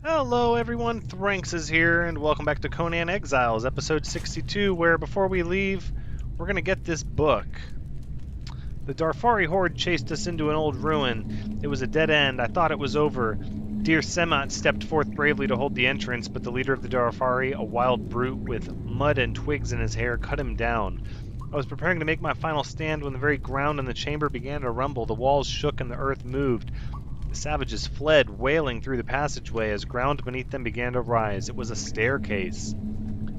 Hello everyone, Thranxes here, and welcome back to Conan Exiles, episode 62, where before we leave, we're gonna get this book. The Darfari horde chased us into an old ruin. It was a dead end. I thought it was over. Dear Semat stepped forth bravely to hold the entrance, but the leader of the Darfari, a wild brute with mud and twigs in his hair, cut him down. I was preparing to make my final stand when the very ground in the chamber began to rumble. The walls shook and the earth moved. The savages fled, wailing through the passageway as ground beneath them began to rise. It was a staircase.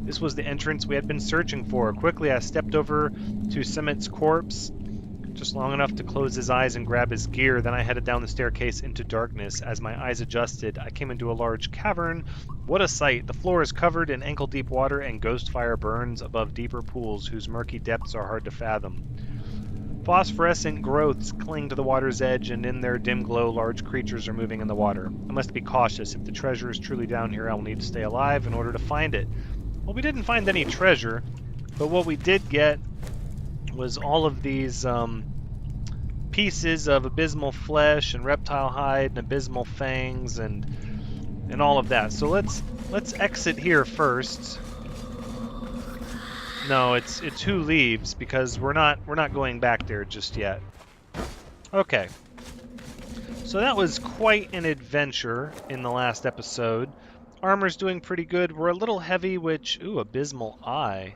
This was the entrance we had been searching for. Quickly, I stepped over to Semet's corpse, just long enough to close his eyes and grab his gear. Then I headed down the staircase into darkness. As my eyes adjusted, I came into a large cavern. What a sight! The floor is covered in ankle-deep water, and ghost fire burns above deeper pools whose murky depths are hard to fathom. Phosphorescent growths cling to the water's edge, and in their dim glow, large creatures are moving in the water. I must be cautious. If the treasure is truly down here, I will need to stay alive in order to find it. Well, we didn't find any treasure, but what we did get was all of these pieces of abysmal flesh and reptile hide and abysmal fangs and all of that. So let's exit here first. No, it's who leaves, because we're not going back there just yet. Okay. So that was quite an adventure in the last episode. Armor's doing pretty good. We're a little heavy, which... Ooh, abysmal eye.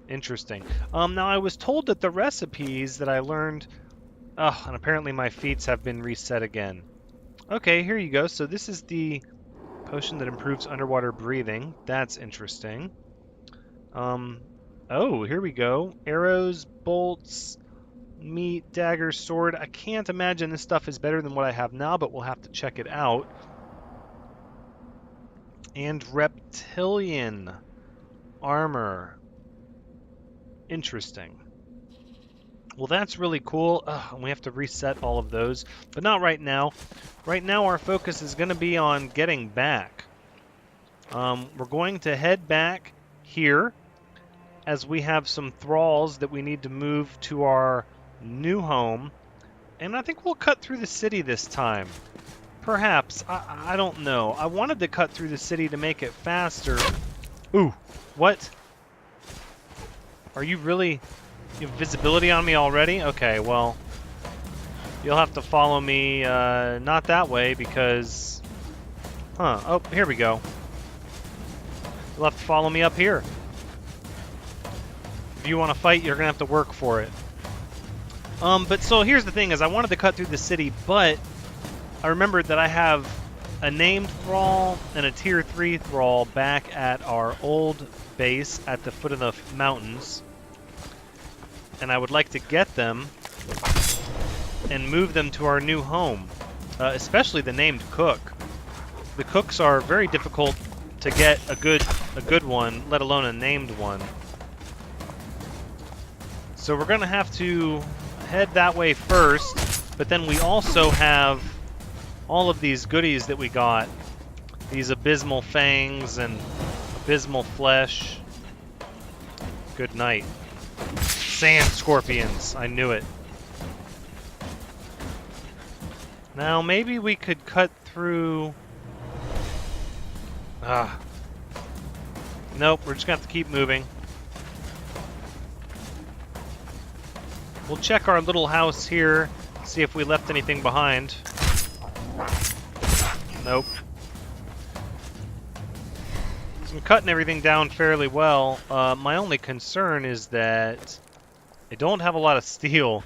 Interesting. Now I was told that the recipes that I learned... Oh, and apparently my feats have been reset again. Okay, here you go. So this is the potion that improves underwater breathing. That's interesting. Oh, here we go. Arrows, bolts, meat, dagger, sword. I can't imagine this stuff is better than what I have now, but we'll have to check it out. And reptilian armor. Interesting. Well, that's really cool. And we have to reset all of those, but not right now. Right now, our focus is going to be on getting back. We're going to head back here, as we have some thralls that we need to move to our new home. And I think we'll cut through the city this time. Perhaps. I don't know. I wanted to cut through the city to make it faster. Ooh, what? Are you really... You have visibility on me already? Okay, well... You'll have to follow me, not that way, because... Huh, oh, here we go. You'll have to follow me up here. If you want to fight, you're going to have to work for it. But so here's the thing, is I wanted to cut through the city, but I remembered that I have a named thrall and a tier 3 thrall back at our old base at the foot of the mountains. And I would like to get them and move them to our new home, especially the named cook. The cooks are very difficult to get a good one, let alone a named one. So we're going to have to head that way first, but then we also have all of these goodies that we got. These abysmal fangs and abysmal flesh. Good night. Sand scorpions. I knew it. Now maybe we could cut through... Nope, we're just going to have to keep moving. We'll check our little house here, see if we left anything behind. Nope. So I'm cutting everything down fairly well. My only concern is that I don't have a lot of steel.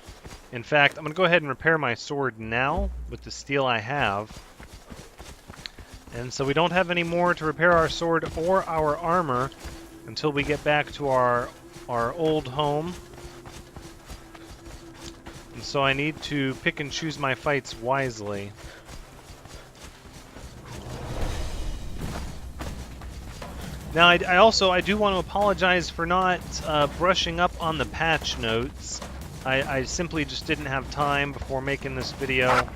In fact, I'm going to go ahead and repair my sword now with the steel I have. And so we don't have any more to repair our sword or our armor until we get back to our old home. And so I need to pick and choose my fights wisely. Now, I do want to apologize for not brushing up on the patch notes. I simply just didn't have time before making this video.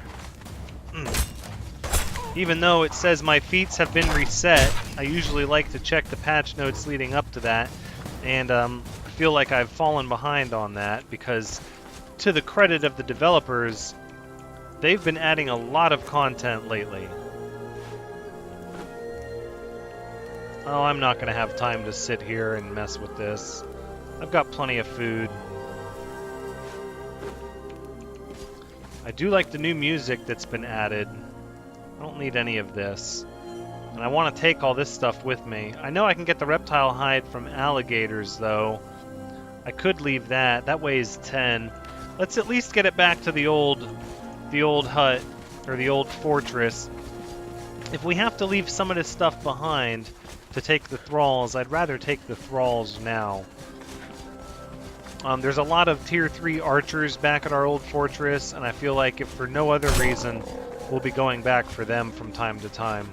Even though it says my feats have been reset, I usually like to check the patch notes leading up to that. And I feel like I've fallen behind on that because, to the credit of the developers, they've been adding a lot of content lately. Oh, I'm not going to have time to sit here and mess with this. I've got plenty of food. I do like the new music that's been added. I don't need any of this. And I want to take all this stuff with me. I know I can get the reptile hide from alligators, though. I could leave that. That weighs 10. Let's at least get it back to the old hut, or the old fortress. If we have to leave some of this stuff behind to take the thralls, I'd rather take the thralls now. There's a lot of tier 3 archers back at our old fortress, and I feel like if for no other reason, we'll be going back for them from time to time.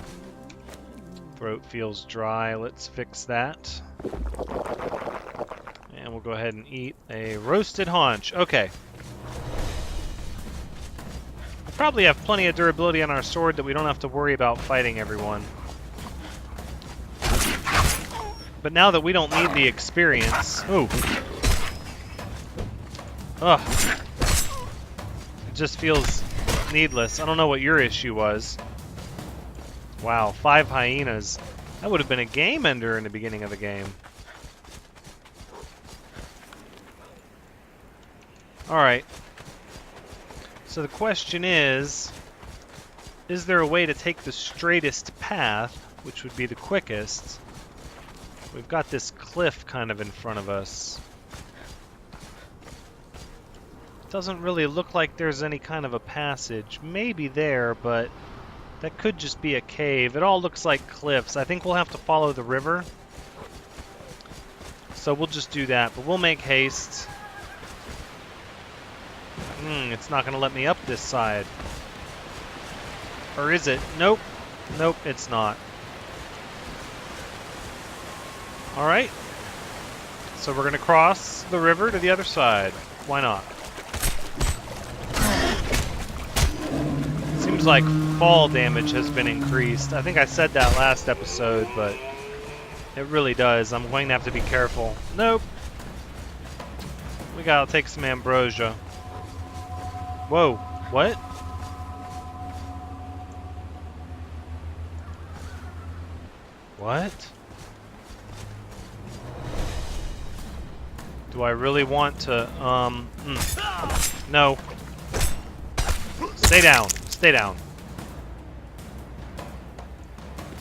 Throat feels dry. Let's fix that. And we'll go ahead and eat a roasted haunch. Okay. We probably have plenty of durability on our sword that we don't have to worry about fighting everyone. But now that we don't need the experience... Ooh. Ugh. It just feels needless. I don't know what your issue was. Wow, 5 hyenas. That would have been a game ender in the beginning of the game. Alright. So the question is there a way to take the straightest path, which would be the quickest? We've got this cliff kind of in front of us. Doesn't really look like there's any kind of a passage. Maybe there, but that could just be a cave. It all looks like cliffs. I think we'll have to follow the river. So we'll just do that, but we'll make haste. It's not going to let me up this side. Or is it? Nope. Nope, it's not. Alright. So we're going to cross the river to the other side. Why not? Seems like fall damage has been increased. I think I said that last episode, but it really does. I'm going to have to be careful. Nope. We gotta take some ambrosia. Whoa. What? What? Do I really want to, No. Stay down. Stay down.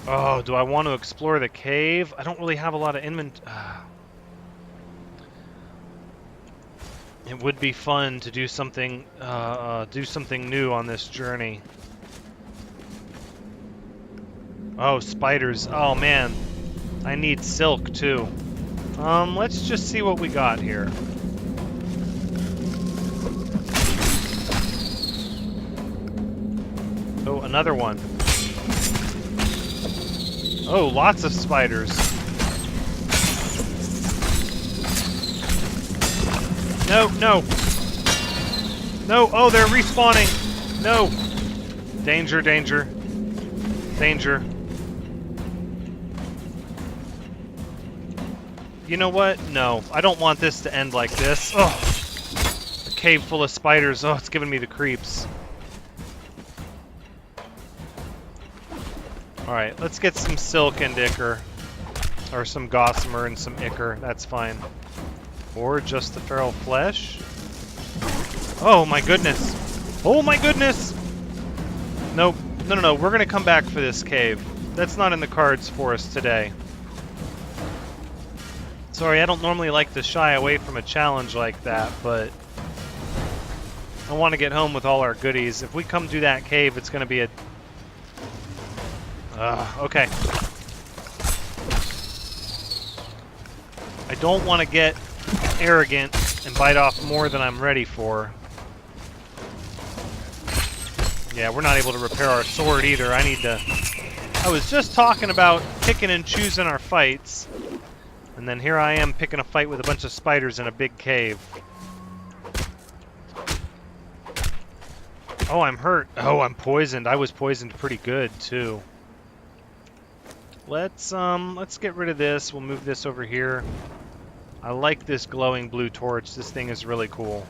Oh, do I want to explore the cave? I don't really have a lot of inventory. It would be fun to do something new on this journey. Oh, spiders. Oh, man. I need silk, too. Let's just see what we got here. Oh, another one. Oh, lots of spiders. No, no. No, oh, they're respawning. No. Danger, danger. Danger. You know what? No, I don't want this to end like this. Oh, a cave full of spiders. Oh, it's giving me the creeps. Alright, let's get some silk and ichor. Or some gossamer and some ichor. That's fine. Or just the feral flesh. Oh my goodness. Oh my goodness! Nope. No, no, no. We're gonna come back for this cave. That's not in the cards for us today. Sorry, I don't normally like to shy away from a challenge like that, but I want to get home with all our goodies. If we come to that cave, it's gonna be a... okay. I don't want to get arrogant and bite off more than I'm ready for. Yeah, we're not able to repair our sword either. I need to... I was just talking about picking and choosing our fights, and then here I am picking a fight with a bunch of spiders in a big cave. Oh, I'm hurt. Oh, I'm poisoned. I was poisoned pretty good, too. Let's get rid of this. We'll move this over here. I like this glowing blue torch. This thing is really cool.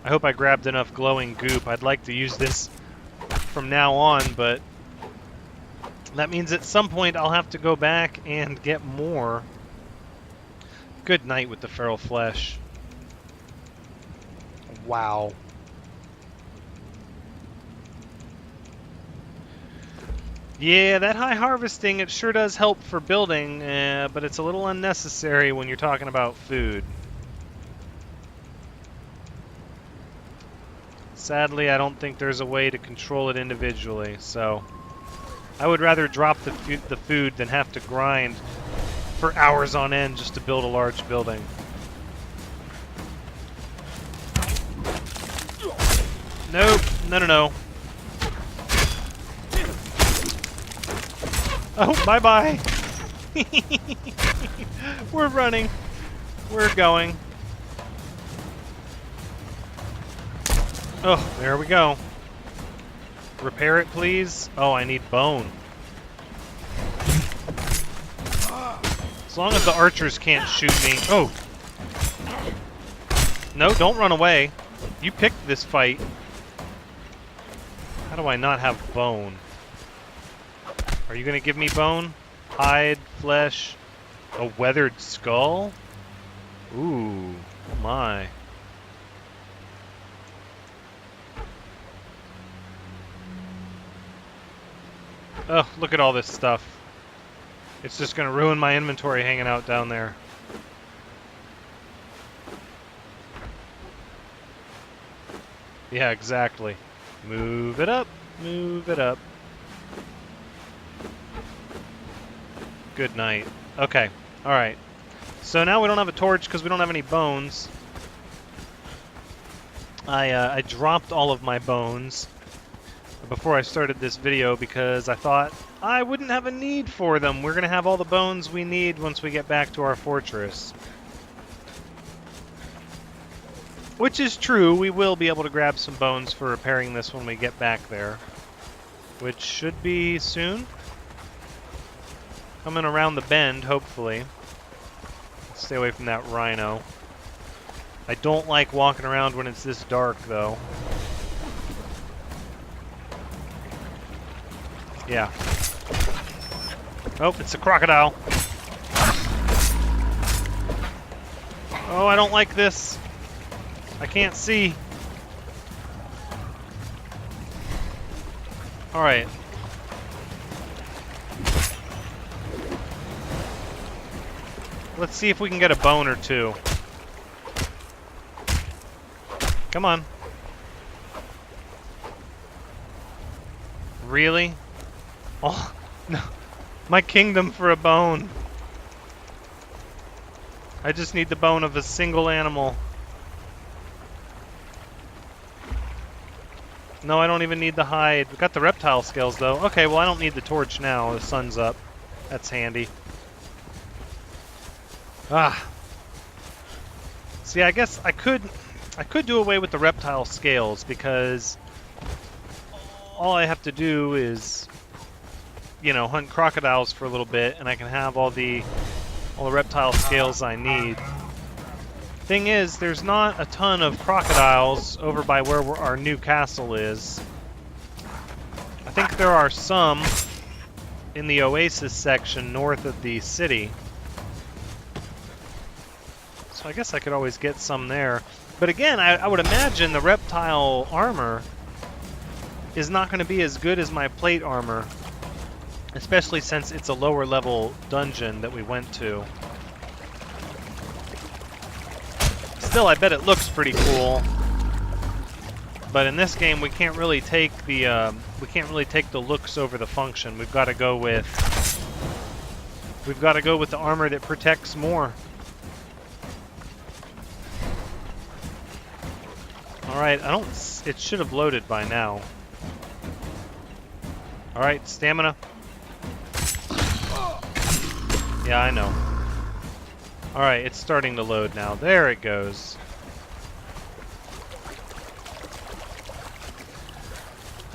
I hope I grabbed enough glowing goop. I'd like to use this from now on, but That means at some point I'll have to go back and get more. Good night with the feral flesh. Wow. Yeah, that high harvesting, it sure does help for building, but it's a little unnecessary when you're talking about food. Sadly, I don't think there's a way to control it individually, so I would rather drop the food than have to grind for hours on end just to build a large building. Nope, no. Oh, bye-bye. We're running. We're going. Oh, there we go. Repair it, please. Oh, I need bone. As long as the archers can't shoot me. Oh. No, don't run away. You picked this fight. How do I not have bone? Are you going to give me bone? Hide, flesh, a weathered skull? Ooh, oh my. Oh, look at all this stuff. It's just going to ruin my inventory hanging out down there. Yeah, exactly. Move it up, move it up. Good night. Okay, alright. So now we don't have a torch because we don't have any bones. I dropped all of my bones before I started this video because I thought I wouldn't have a need for them. We're going to have all the bones we need once we get back to our fortress. Which is true, we will be able to grab some bones for repairing this when we get back there. Which should be soon. Coming around the bend, hopefully. Let's stay away from that rhino. I don't like walking around when it's this dark, though. Yeah. Oh, it's a crocodile. Oh, I don't like this. I can't see. Alright. Let's see if we can get a bone or two. Come on. Really? Oh, no. My kingdom for a bone. I just need the bone of a single animal. No, I don't even need the hide. We got the reptile scales, though. Okay, well, I don't need the torch now. The sun's up. That's handy. Ah. See, I guess I could do away with the reptile scales because all I have to do is, you know, hunt crocodiles for a little bit, and I can have all the reptile scales I need. Thing is, there's not a ton of crocodiles over by where our new castle is. I think there are some in the oasis section north of the city. So I guess I could always get some there. But again, I would imagine the reptile armor is not going to be as good as my plate armor, especially since it's a lower level dungeon that we went to. Still, I bet it looks pretty cool. But in this game, we can't really take the looks over the function. We've got to go with the armor that protects more. All right, it should have loaded by now. All right, stamina. Yeah, I know. Alright, it's starting to load now. There it goes.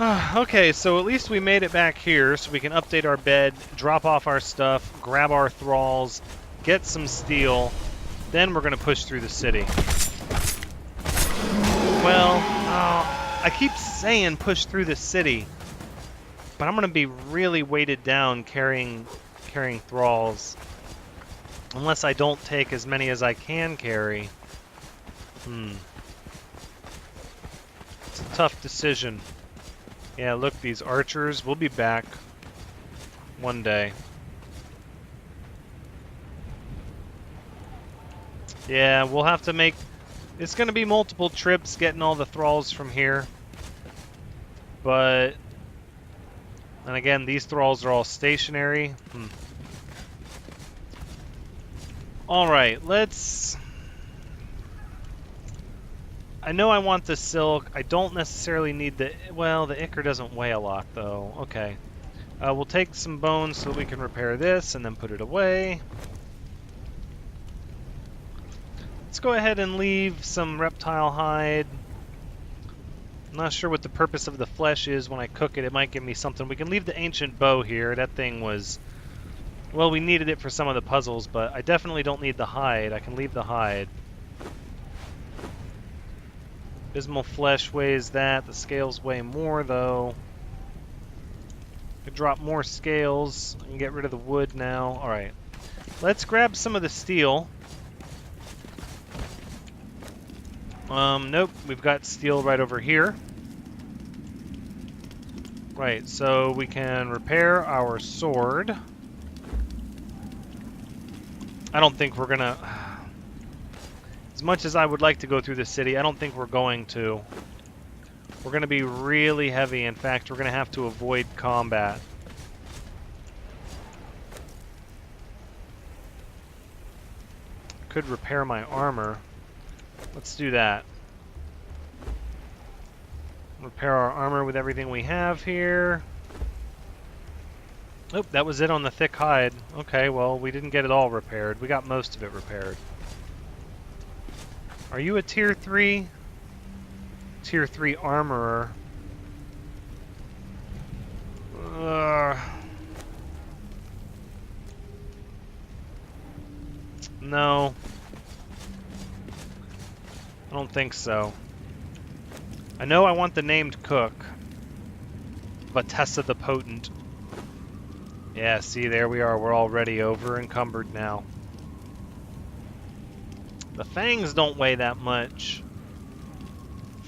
Okay, so at least we made it back here so we can update our bed, drop off our stuff, grab our thralls, get some steel, then we're going to push through the city. Well, I keep saying push through the city. But I'm going to be really weighted down carrying thralls. Unless I don't take as many as I can carry. It's a tough decision. Yeah, look, these archers will be back one day. Yeah, we'll have to make... It's going to be multiple trips getting all the thralls from here. But... And again, these thralls are all stationary. Alright, let's... I know I want the silk. I don't necessarily need the... Well, the ichor doesn't weigh a lot, though. Okay. We'll take some bones so that we can repair this and then put it away. Let's go ahead and leave some reptile hide. I'm not sure what the purpose of the flesh is when I cook it. It might give me something. We can leave the ancient bow here. That thing was... Well, we needed it for some of the puzzles, but I definitely don't need the hide. I can leave the hide. Abysmal flesh weighs that. The scales weigh more, though. Could drop more scales. I can get rid of the wood now. Alright. Let's grab some of the steel. Nope. We've got steel right over here. Right, so we can repair our sword. I don't think we're gonna... As much as I would like to go through the city, I don't think we're going to. We're going to be really heavy. In fact, we're going to have to avoid combat. Could repair my armor. Let's do that. Repair our armor with everything we have here. Oh, that was it on the thick hide. Okay, well, we didn't get it all repaired. We got most of it repaired. Are you a tier 3? Tier 3 armorer. No. I don't think so. I know I want the named cook. Vatessa the Potent. Yeah, see, there we are. We're already over encumbered now. The fangs don't weigh that much.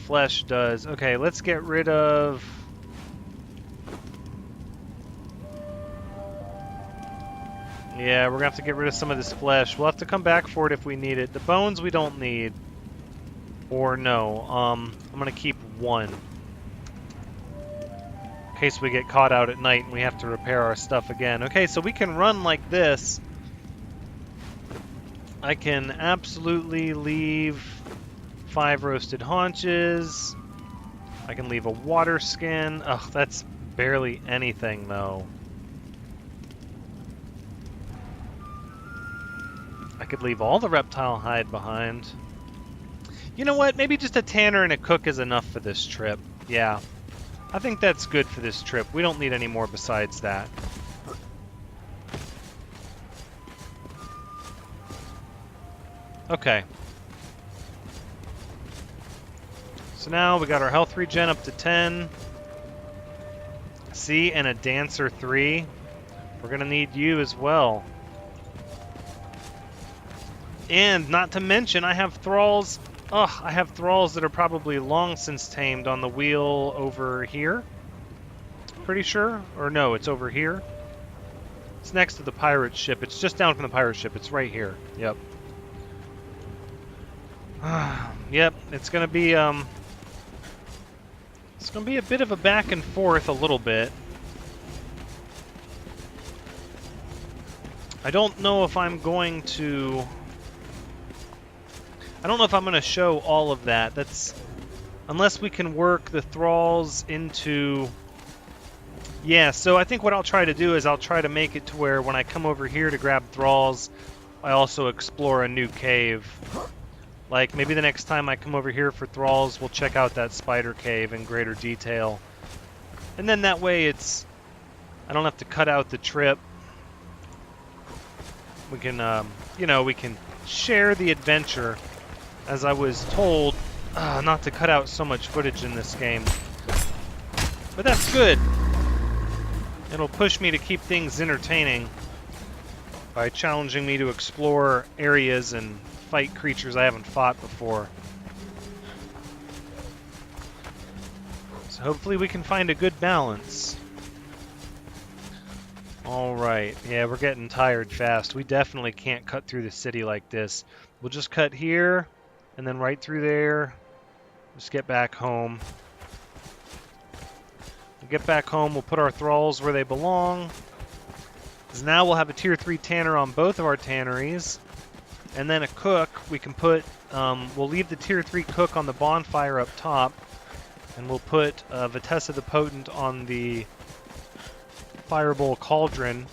Flesh does. Okay, let's get rid of... Yeah, we're going to have to get rid of some of this flesh. We'll have to come back for it if we need it. The bones we don't need. Or no. I'm going to keep one. In case we get caught out at night and we have to repair our stuff again. Okay, so we can run like this. I can absolutely leave 5 roasted haunches. I can leave a water skin. Ugh, that's barely anything, though. I could leave all the reptile hide behind. You know what? Maybe just a tanner and a cook is enough for this trip. Yeah. I think that's good for this trip. We don't need any more besides that. Okay. So now we got our health regen up to 10. See, and a dancer 3. We're going to need you as well. And not to mention, I have thralls. Ugh, I have thralls that are probably long since tamed on the wheel over here. Pretty sure. Or no, it's over here. It's next to the pirate ship. It's just down from the pirate ship. It's right here. Yep. Yep, it's gonna be a bit of a back and forth a little bit. I don't know if I'm going to show all of that. That's unless we can work the thralls into... Yeah, so I think what I'll try to do is I'll try to make it to where when I come over here to grab thralls, I also explore a new cave. Like, maybe the next time I come over here for thralls, we'll check out that spider cave in greater detail. And then that way it's... I don't have to cut out the trip. We can, you know, we can share the adventure. As I was told, not to cut out so much footage in this game. But that's good. It'll push me to keep things entertaining by challenging me to explore areas and fight creatures I haven't fought before. So hopefully we can find a good balance. Alright, yeah, we're getting tired fast. We definitely can't cut through the city like this. We'll just cut here, and then right through there. Just get back home. We'll get back home, we'll put our thralls where they belong. Because now we'll have a tier 3 tanner on both of our tanneries. And then a cook, we can put, we'll leave the tier 3 cook on the bonfire up top. And we'll put Vitessa the Potent on the Firebowl Cauldron.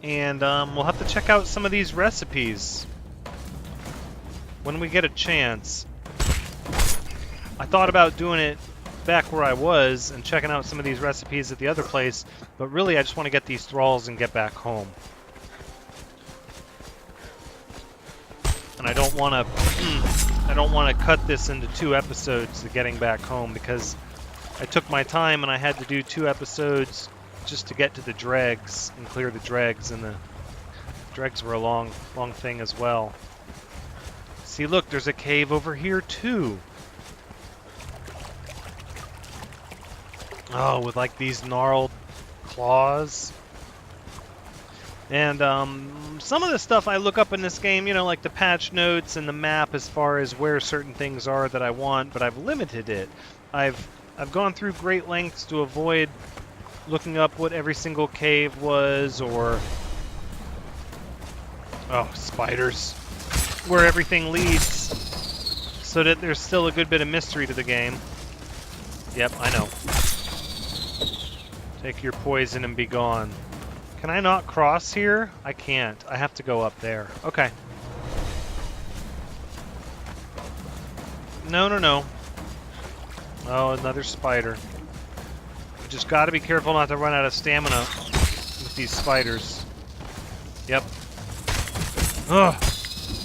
And we'll have to check out some of these recipes when we get a chance. I thought about doing it back where I was and checking out some of these recipes at the other place, but really I just want to get these thralls and get back home. And I don't want to cut this into 2 episodes of getting back home, because I took my time and I had to do 2 episodes just to get to the dregs and clear the dregs, and the dregs were a long thing as well. See, look, there's a cave over here too. Oh, with like these gnarled claws. And some of the stuff I look up in this game, you know, like the patch notes and the map as far as where certain things are that I want, but I've limited it. I've gone through great lengths to avoid looking up what every single cave was, or oh, spiders, where everything leads, so that there's still a good bit of mystery to the game. Yep, I know. Take your poison and be gone. Can I not cross here? I can't. I have to go up there. Okay. No. Oh, another spider. You just gotta be careful not to run out of stamina with these spiders. Yep. Ugh.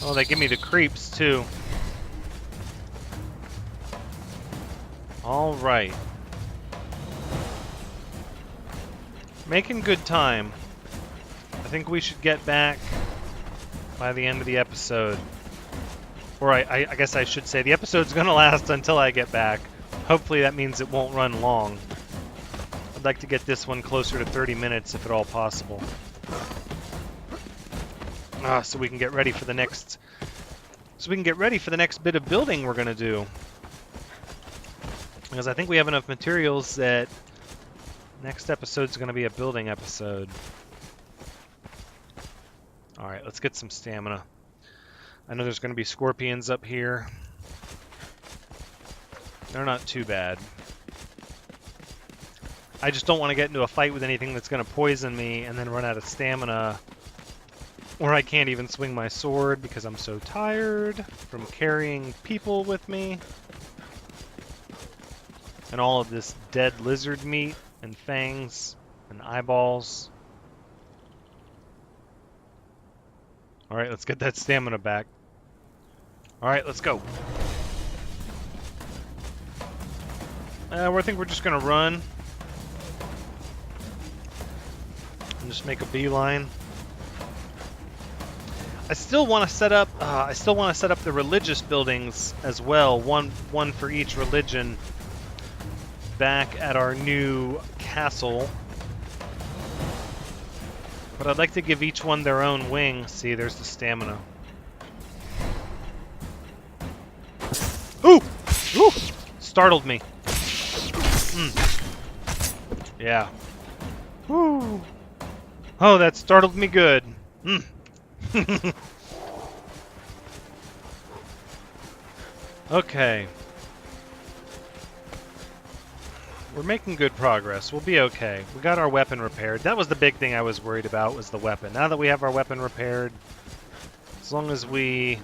Oh, they give me the creeps, too. Alright. Making good time. I think we should get back by the end of the episode. Or I guess I should say the episode's gonna last until I get back. Hopefully that means it won't run long. I'd like to get this one closer to 30 minutes if at all possible. So we can get ready for the next bit of building we're gonna do. Because I think we have enough materials that next episode's gonna be a building episode. Alright, let's get some stamina. I know there's gonna be scorpions up here. They're not too bad. I just don't want to get into a fight with anything that's going to poison me and then run out of stamina. Or I can't even swing my sword because I'm so tired from carrying people with me. And all of this dead lizard meat and fangs and eyeballs. Alright, let's get that stamina back. Alright, let's go. I think we're just going to run. And just make a beeline. I still want to set up the religious buildings as well, one for each religion, back at our new castle. But I'd like to give each one their own wing. See, there's the stamina. Ooh! Ooh! Startled me. Yeah. Woo! Oh, that startled me good. Okay. We're making good progress. We'll be okay. We got our weapon repaired. That was the big thing I was worried about, was the weapon. Now that we have our weapon repaired, as long as we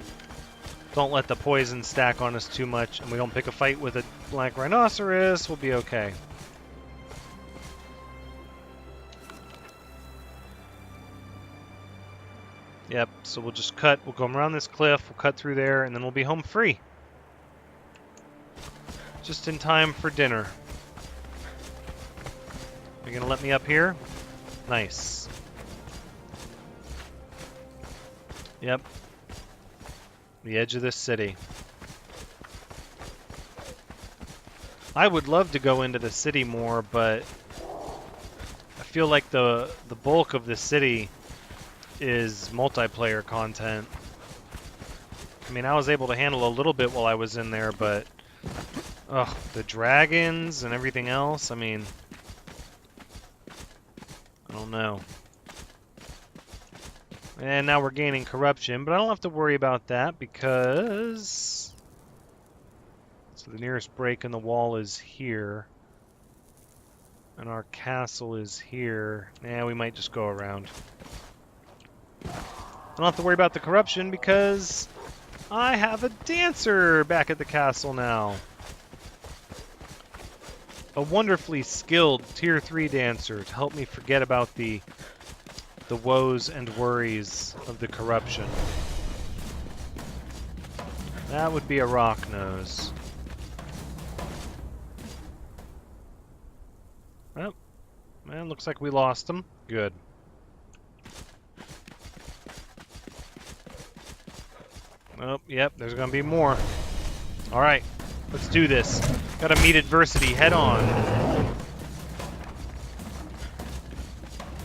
don't let the poison stack on us too much and we don't pick a fight with a black rhinoceros, we'll be okay. Yep, so we'll just cut, we'll go around this cliff, we'll cut through there, and then we'll be home free. Just in time for dinner. Are you gonna let me up here? Nice. Yep. The edge of this city. I would love to go into the city more, but I feel like the bulk of the city is multiplayer content. I mean, I was able to handle a little bit while I was in there, but the dragons and everything else, I mean, I don't know. And now we're gaining corruption, but I don't have to worry about that because... So the nearest break in the wall is here. And our castle is here. Yeah, we might just go around. I don't have to worry about the corruption because I have a dancer back at the castle now. A wonderfully skilled Tier 3 dancer to help me forget about the woes and worries of the corruption. That would be a rock nose. Well, man, looks like we lost him. Good. Oh, yep, there's gonna be more. Alright, let's do this. Gotta meet adversity head on.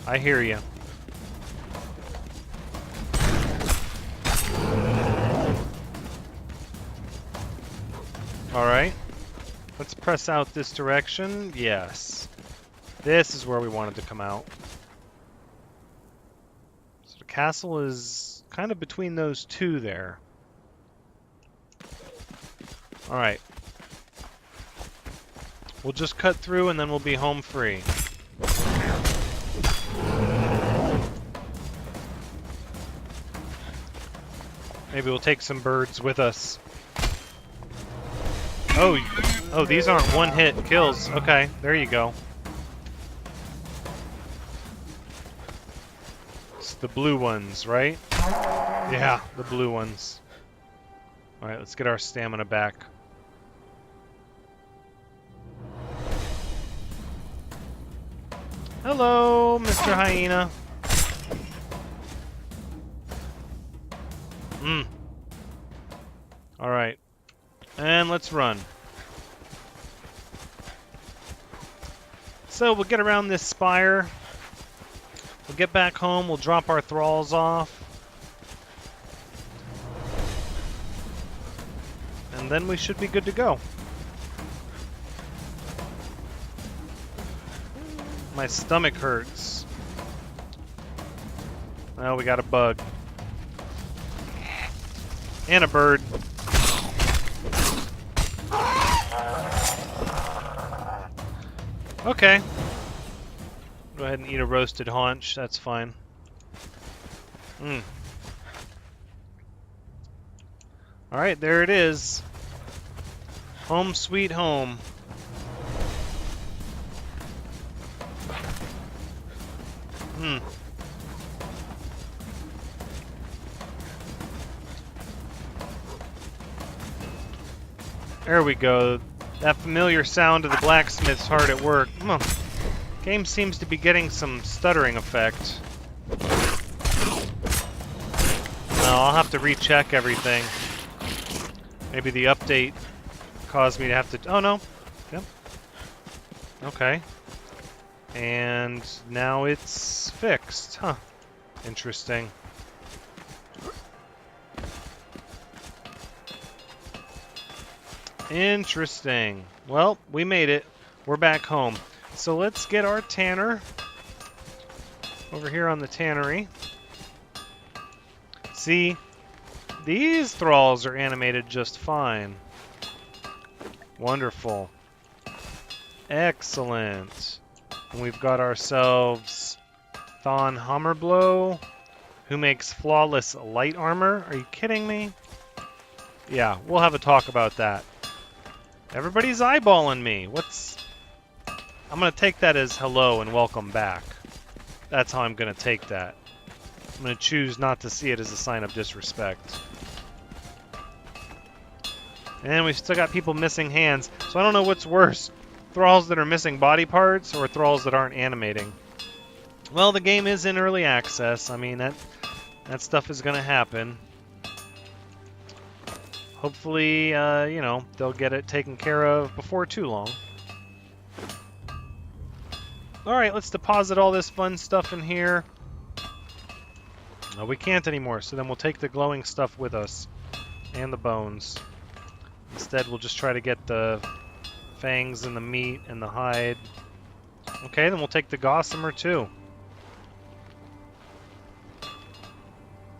I hear you. Alright. Let's press out this direction. Yes. This is where we wanted to come out. So the castle is kind of between those two there. Alright. We'll just cut through and then we'll be home free. Maybe we'll take some birds with us. Oh, these aren't one-hit kills. Okay, there you go. It's the blue ones, right? Yeah, the blue ones. Alright, let's get our stamina back. Hello, Mr. Hyena. Alright. And let's run. So we'll get around this spire. We'll get back home. We'll drop our thralls off. And then we should be good to go. My stomach hurts. Oh, we got a bug. And a bird. Okay. Go ahead and eat a roasted haunch. That's fine. Alright, there it is. Home sweet home. There we go. That familiar sound of the blacksmith's heart at work. Game seems to be getting some stuttering effect. No, I'll have to recheck everything. Maybe the update caused me to have to... Oh, no. Yep. Okay. And now it's fixed. Huh. Interesting. Interesting. Well, we made it. We're back home. So let's get our tanner over here on the tannery. See, these thralls are animated just fine. Wonderful. Excellent. And we've got ourselves Thon Hammerblow, who makes flawless light armor. Are you kidding me? Yeah, we'll have a talk about that. Everybody's eyeballing me. I'm going to take that as hello and welcome back. That's how I'm going to take that. I'm going to choose not to see it as a sign of disrespect. And we've still got people missing hands, so I don't know what's worse. Thralls that are missing body parts or thralls that aren't animating? Well, the game is in early access. I mean, that stuff is going to happen. Hopefully, you know, they'll get it taken care of before too long. Alright, let's deposit all this fun stuff in here. No, we can't anymore, so then we'll take the glowing stuff with us. And the bones. Instead, we'll just try to get the fangs and the meat and the hide. Okay, then we'll take the gossamer too.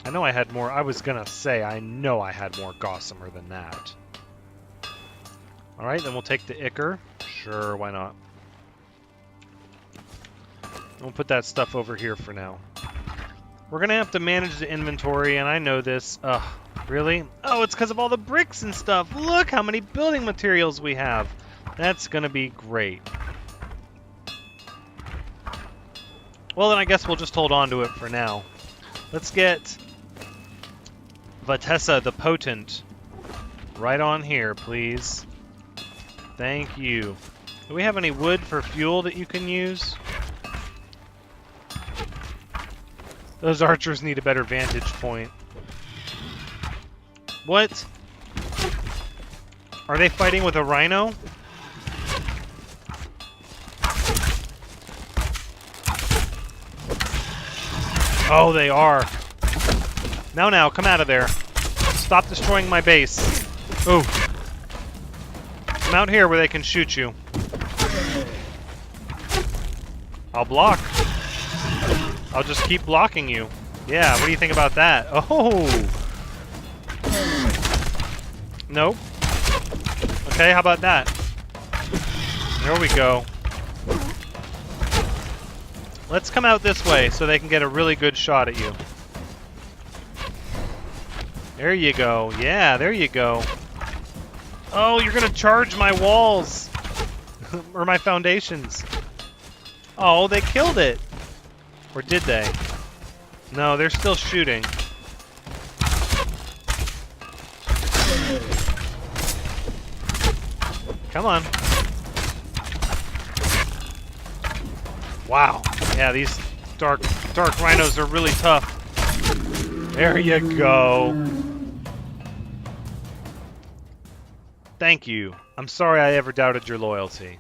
I know I had more. I was gonna say, I know I had more gossamer than that. Alright, then we'll take the ichor. Sure, why not? We'll put that stuff over here for now. We're gonna have to manage the inventory, and I know this. Ugh, really? Oh, it's because of all the bricks and stuff. Look how many building materials we have. That's gonna be great. Well, then I guess we'll just hold on to it for now. Let's get Vatessa the Potent right on here, please. Thank you. Do we have any wood for fuel that you can use? Those archers need a better vantage point. What? Are they fighting with a rhino? Oh, they are. Now, come out of there. Stop destroying my base. Ooh. Come out here where they can shoot you. I'll block. I'll just keep blocking you. Yeah, what do you think about that? Oh! Nope. Okay, how about that? There we go. Let's come out this way so they can get a really good shot at you. There you go. Yeah, there you go. Oh, you're gonna charge my walls. Or my foundations. Oh, they killed it. Or did they? No, they're still shooting. Come on. Wow. Yeah, these dark rhinos are really tough. There you go. Thank you. I'm sorry I ever doubted your loyalty.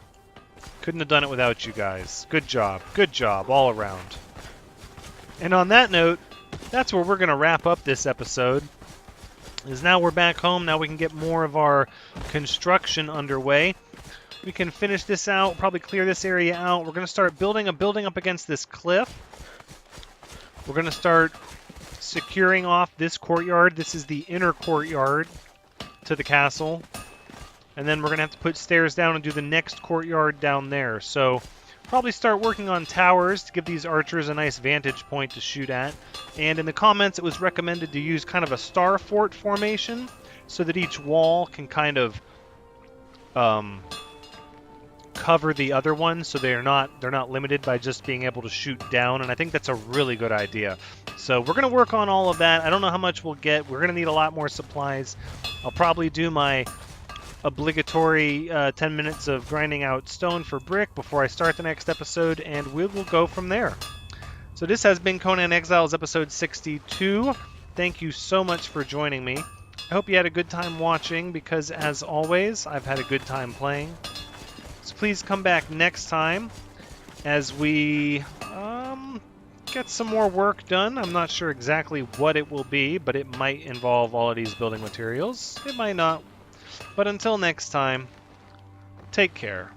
Couldn't have done it without you guys. Good job. Good job all around. And on that note, that's where we're going to wrap up this episode. Is now we're back home. Now we can get more of our construction underway. We can finish this out, probably clear this area out. We're going to start building a building up against this cliff. We're going to start securing off this courtyard. This is the inner courtyard to the castle. And then we're going to have to put stairs down and do the next courtyard down there. So probably start working on towers to give these archers a nice vantage point to shoot at. And in the comments, it was recommended to use kind of a star fort formation so that each wall can kind of cover the other one, so they're not limited by just being able to shoot down. And I think that's a really good idea. So we're going to work on all of that. I don't know how much we'll get. We're going to need a lot more supplies. I'll probably do my obligatory 10 minutes of grinding out stone for brick before I start the next episode, and we will go from there. So this has been Conan Exiles episode 62. Thank you so much for joining me. I hope you had a good time watching, because as always, I've had a good time playing. So please come back next time as we get some more work done. I'm not sure exactly what it will be, but it might involve all of these building materials. It might not. But until next time, take care.